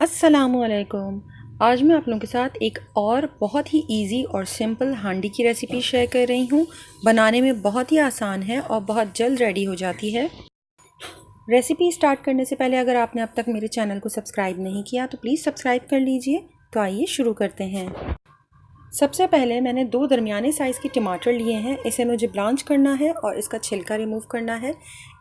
अस्सलामुअलैकुम। आज मैं आप लोगों के साथ एक और बहुत ही इजी और सिंपल हांडी की रेसिपी शेयर कर रही हूँ। बनाने में बहुत ही आसान है और बहुत जल्द रेडी हो जाती है। रेसिपी स्टार्ट करने से पहले अगर आपने अब तक मेरे चैनल को सब्सक्राइब नहीं किया तो प्लीज़ सब्सक्राइब कर लीजिए। तो आइए शुरू करते हैं। सबसे पहले मैंने 2 दरमियाने साइज़ के टमाटर लिए हैं। इसे मुझे ब्लांच करना है और इसका छिलका रिमूव करना है।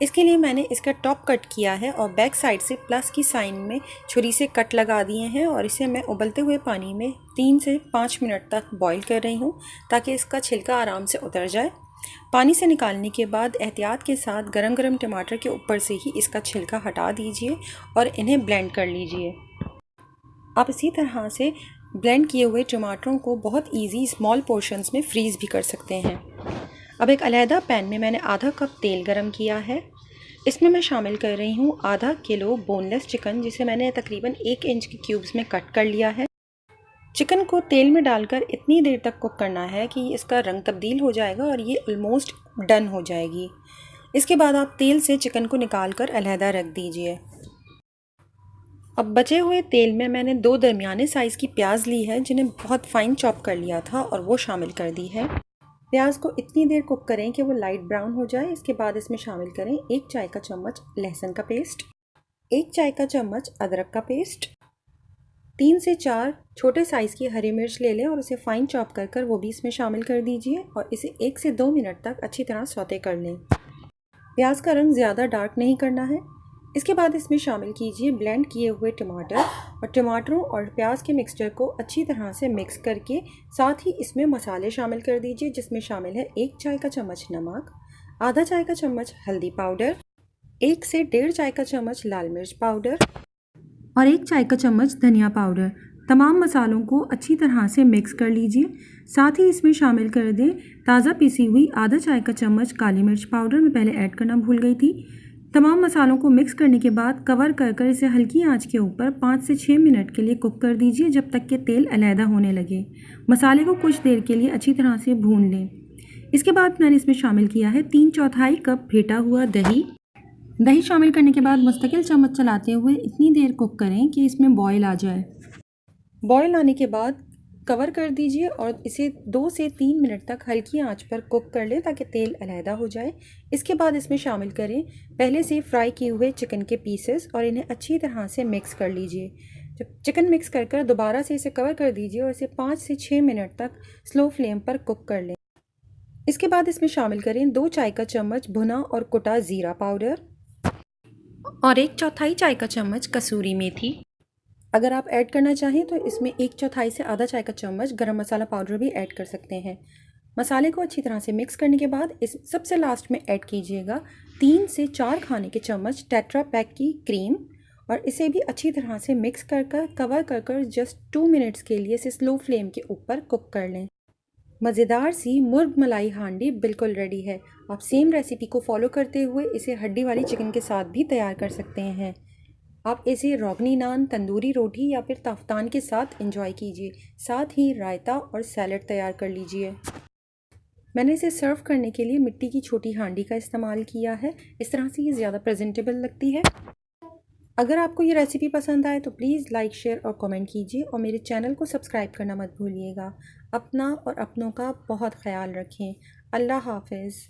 इसके लिए मैंने इसका टॉप कट किया है और बैक साइड से प्लस की साइन में छुरी से कट लगा दिए हैं और इसे मैं उबलते हुए पानी में 3 से 5 मिनट तक बॉईल कर रही हूँ ताकि इसका छिलका आराम से उतर जाए। पानी से निकालने के बाद एहतियात के साथ गरम गरम टमाटर के ऊपर से ही इसका छिलका हटा दीजिए और इन्हें ब्लेंड कर लीजिए। आप इसी तरह से ब्लेंड किए हुए टमाटरों को बहुत इजी स्मॉल पोर्शंस में फ्रीज़ भी कर सकते हैं। अब एक अलहदा पैन में मैंने आधा कप तेल गरम किया है। इसमें मैं शामिल कर रही हूँ आधा किलो बोनलेस चिकन, जिसे मैंने तकरीबन 1 इंच के क्यूब्स में कट कर लिया है। चिकन को तेल में डालकर इतनी देर तक कुक करना है कि इसका रंग तब्दील हो जाएगा और ये ऑलमोस्ट डन हो जाएगी। इसके बाद आप तेल से चिकन को निकाल कर अलहदा रख दीजिए। अब बचे हुए तेल में मैंने 2 दरमियाने साइज़ की प्याज ली है जिन्हें बहुत फाइन चॉप कर लिया था और वो शामिल कर दी है। प्याज को इतनी देर कुक करें कि वो लाइट ब्राउन हो जाए। इसके बाद इसमें शामिल करें 1 चाय का चम्मच लहसुन का पेस्ट, 1 चाय का चम्मच अदरक का पेस्ट, 3 से 4 छोटे साइज़ की हरी मिर्च ले लें और उसे फाइन चॉप कर वो भी इसमें शामिल कर दीजिए और इसे 1 से 2 मिनट तक अच्छी तरह सौते कर लें। प्याज का रंग ज़्यादा डार्क नहीं करना है। इसके बाद इसमें शामिल कीजिए ब्लेंड किए हुए टमाटर और टमाटरों और प्याज के मिक्सचर को अच्छी तरह से मिक्स करके साथ ही इसमें मसाले शामिल कर दीजिए, जिसमें शामिल है 1 चाय का चम्मच नमक, आधा चाय का चम्मच हल्दी पाउडर, 1 से 1.5 चाय का चम्मच लाल मिर्च पाउडर और 1 चाय का चम्मच धनिया पाउडर। तमाम मसालों को अच्छी तरह से मिक्स कर लीजिए। साथ ही इसमें शामिल कर दें ताज़ा पीसी हुई आधा चाय का चम्मच काली मिर्च पाउडर, मैं पहले ऐड करना भूल गई थी। तमाम मसालों को मिक्स करने के बाद कवर कर इसे हल्की आंच के ऊपर 5 से 6 मिनट के लिए कुक कर दीजिए, जब तक कि तेल अलहदा होने लगे। मसाले को कुछ देर के लिए अच्छी तरह से भून लें। इसके बाद मैंने इसमें शामिल किया है 3/4 कप फेटा हुआ दही। दही शामिल करने के बाद मुस्तकिल चम्मच चलाते हुए इतनी देर कुक करें कि इसमें बॉयल आ जाए। बॉयल आने के बाद कवर कर दीजिए और इसे 2 से 3 मिनट तक हल्की आंच पर कुक कर लें ताकि तेल अलहदा हो जाए। इसके बाद इसमें शामिल करें पहले से फ्राई किए हुए चिकन के पीसेस और इन्हें अच्छी तरह से मिक्स कर लीजिए। जब चिकन मिक्स कर दोबारा से इसे कवर कर दीजिए और इसे 5 से 6 मिनट तक स्लो फ्लेम पर कुक कर लें। इसके बाद इसमें शामिल करें 2 चाय का चम्मच भुना और कुटा ज़ीरा पाउडर और 1/4 चाय का चम्मच कसूरी मेथी। अगर आप ऐड करना चाहें तो इसमें 1/4 से आधा चाय का चम्मच गरम मसाला पाउडर भी ऐड कर सकते हैं। मसाले को अच्छी तरह से मिक्स करने के बाद इस सबसे लास्ट में ऐड कीजिएगा 3 से 4 खाने के चम्मच टेट्रा पैक की क्रीम और इसे भी अच्छी तरह से मिक्स कवर कर जस्ट 2 मिनट्स के लिए इसे स्लो फ्लेम के ऊपर कुक कर लें। मज़ेदार सी मुर्ग मलाई हांडी बिल्कुल रेडी है। आप सेम रेसिपी को फॉलो करते हुए इसे हड्डी वाली चिकन के साथ भी तैयार कर सकते हैं। आप इसे रोगनी नान, तंदूरी रोटी या फिर ताफ्तान के साथ एंजॉय कीजिए। साथ ही रायता और सैलड तैयार कर लीजिए। मैंने इसे सर्व करने के लिए मिट्टी की छोटी हांडी का इस्तेमाल किया है। इस तरह से ये ज़्यादा प्रेजेंटेबल लगती है। अगर आपको ये रेसिपी पसंद आए तो प्लीज़ लाइक, शेयर और कमेंट कीजिए और मेरे चैनल को सब्सक्राइब करना मत भूलिएगा। अपना और अपनों का बहुत ख्याल रखें। अल्लाह हाफ़िज़।